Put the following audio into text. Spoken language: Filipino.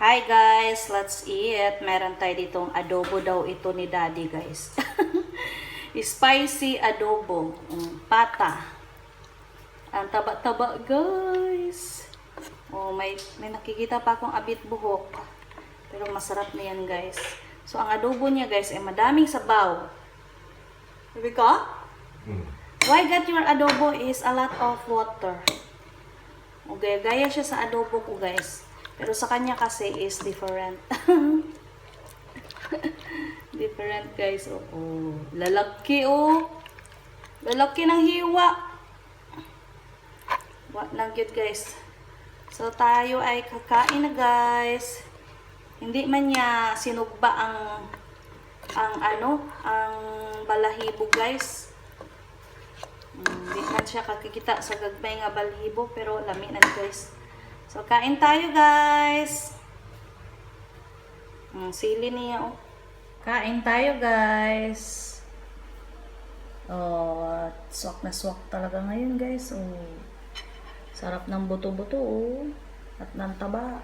Hi guys, let's eat. Meron tayo ditong adobo daw ito ni Daddy guys. Spicy adobo. Pata. Ang taba-taba guys. Oh, may nakikita pa akong abit buhok. Pero masarap na yan guys. So ang adobo niya guys ay madaming sabaw. Sabi ko? Why that your adobo is a lot of water? Okay, gaya siya sa adobo ko guys. Pero sa kanya kasi is different. Different guys. Oh, lalaki oh. Lalaki ng hiwa. What na good guys. So tayo ay kakain na guys. Hindi man niya sinugba ang balahibo guys. Hindi man siya kakikita sa gagmay nga balahibo pero lami na guys. So, kain tayo, guys. Sili niya, oh. Kain tayo, guys. Oh, swak na swak talaga ngayon, guys. Oh, sarap ng buto-buto, oh. At ng taba.